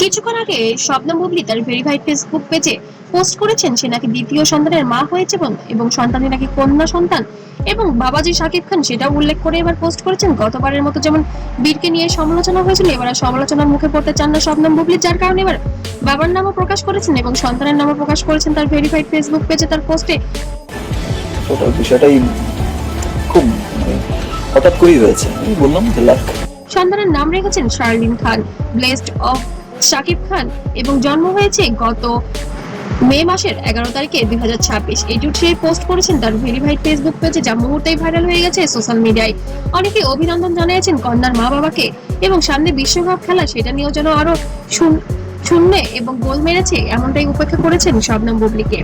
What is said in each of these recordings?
কিছুক্ষণ আগে শবনম বুবলি তার ভেরিফাইড ফেসবুক পেজে পোস্ট করেছেন সে নাকি দ্বিতীয় সন্তানের মা হয়েছে এবং সন্তানটি নাকি কন্যা সন্তান এবং বাবাজি শাকিব খান সেটাও উল্লেখ করে এবার পোস্ট করেছেন। গতবারের মতো যেমন বীরকে নিয়ে সমালোচনা হয়েছিল, এবার আর সমালোচনার মুখে পড়তে চান না শবনম বুবলি, যার কারণে এবার বাবার নামও প্রকাশ করেছেন এবং সন্তানের নামও প্রকাশ করেছেন তার ভেরিফাইড ফেসবুক পেজে তার পোস্টে। ওটা বিষয়টাই খুব হঠাৎ করেই হয়েছে, আমি বললাম যে লাক। সন্তানের নাম রেখেছেন শার্লিন খান, ব্লেসড অফ শাকিব খান এবং জন্ম হয়েছে গত মে মাসের 11 তারিখে 2026। এটি সে পোস্ট করেছেন তার ভেরিফাইড ফেসবুক পেজে, যা মুহূর্তেই ভাইরাল হয়ে গেছে সোশ্যাল মিডিয়ায়। অনেকে অভিনন্দন জানিয়েছেন কন্যার মা বাবাকে এবং সামনে বিশ্বকাপ খেলা সেটা নিয়েও যেন আরো শূন্য এবং গোল মেরেছে এমনটাই উপেক্ষা করেছেন শবনম বুবলিকে।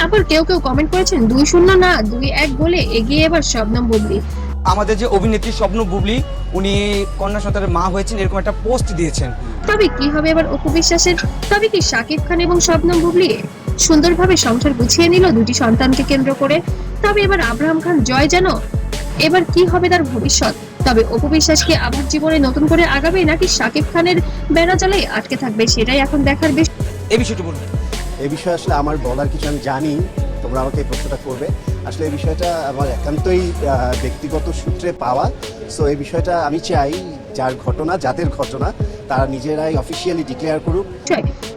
আবার কেউ কেউ কমেন্ট করেছেন 2-0 না 2-1 গোলে এগিয়ে এবার শবনম বুবলি। আমাদের যে অভিনেত্রী শবনম বুবলি, উনি কন্যা সন্তানের মা হয়েছেন এরকম একটা পোস্ট দিয়েছেন। তবে কি হবে এবার অপু বিশ্বাসের? তবে কি শাকিব খান এবং শবনম বুবলি সুন্দরভাবে সংসার গুছিয়ে নিল দুটি সন্তানকে কেন্দ্র করে? তবে এবার আব্রাহাম খান জয় যেন এবার কি হবে তার ভবিষ্যৎ? তবে অপু বিশ্বাস কি আবার জীবনে নতুন করে আগাবে নাকি শাকিব খানের বেড়াজালে আটকে থাকবে, সেটাই এখন দেখার বিষয়। এই বিষয়টি বলুন। এই বিষয়ে আসলে আমার বলার কিছু আমি জানি, তোমরা আমাকে এই প্রশ্নটা করবে। আসলে এই বিষয়টা আমার একান্তই ব্যক্তিগত সূত্রে পাওয়া। সো এই বিষয়টা আমি চাই যাদের ঘটনা তারা নিজেরাই অফিসিয়ালি ডিক্লেয়ার করুক।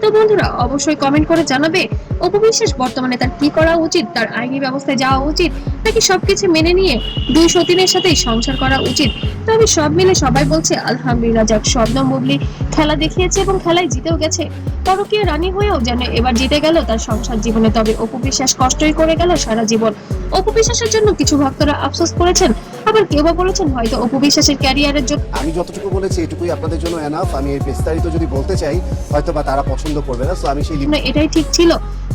তো বন্ধুরা অবশ্যই কমেন্ট করে জানাবে অপু বিশ্বাস বর্তমানে তার কি করা উচিত, তার আইনি ব্যবস্থায় যাওয়া উচিত নাকি সবকিছু মেনে নিয়ে দুই সতীনের সাথেই সংসার করা উচিত? তবে সব মিলে সবাই বলছে আলহামদুলিল্লাহ, যাক শবনম বুবলি খেলা দেখিয়েছে এবং খেলায় জিতেও গেছে, পরকীয়া রানী হয়েও যেন এবার জিতে গেল তার সংসার জীবনে। তবে অপু বিশ্বাস কষ্টই করে গেল সারা জীবন। অপু বিশ্বাসের জন্য কিছু ভক্তরা আফসোস করেছেন, আবার কেউ বা বলেছেন হয়তো অপু বিশ্বাসের ক্যারিয়ারের জন্য। আমি যতটুকু বলেছি এটুকুই আপনাদের জন্য এনাফ। আমি এর বিস্তারিত যদি বলতে চাই হয়তো বা তারা পছন্দ করবে না, সো আমি সেই এটাই ঠিক ছিল।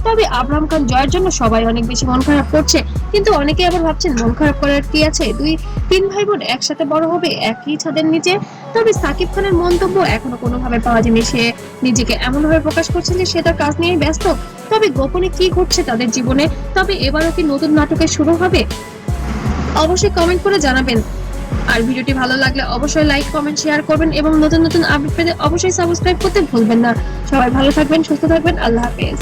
তবে আব্রাহাম খান জয়ের জন্য সবাই অনেক বেশি মন খারাপ করছে, কিন্তু অনেকে আবার ভাবছেন মন খারাপ করার কি আছে, 2-3 ভাই বোন একসাথে বড় হবে একই ছাদের নিচে। তবে সাকিব খানের মন্তব্য এখনো কোনোভাবে পাওয়া যায়নি, সে নিজেকে এমন ভাবে প্রকাশ করছে যে সে তার কাজ নিয়ে ব্যস্ত। তবে গোপনে কি ঘটছে তাদের জীবনে, তবে এবারও কি নতুন নাটকের শুরু হবে? অবশ্যই কমেন্ট করে জানাবেন। আর ভিডিওটি ভালো লাগলে অবশ্যই লাইক কমেন্ট শেয়ার করবেন এবং নতুন নতুন আপডেট পেতে অবশ্যই সাবস্ক্রাইব করতে ভুলবেন না। সবাই ভালো থাকবেন, সুস্থ থাকবেন, আল্লাহ হাফেজ।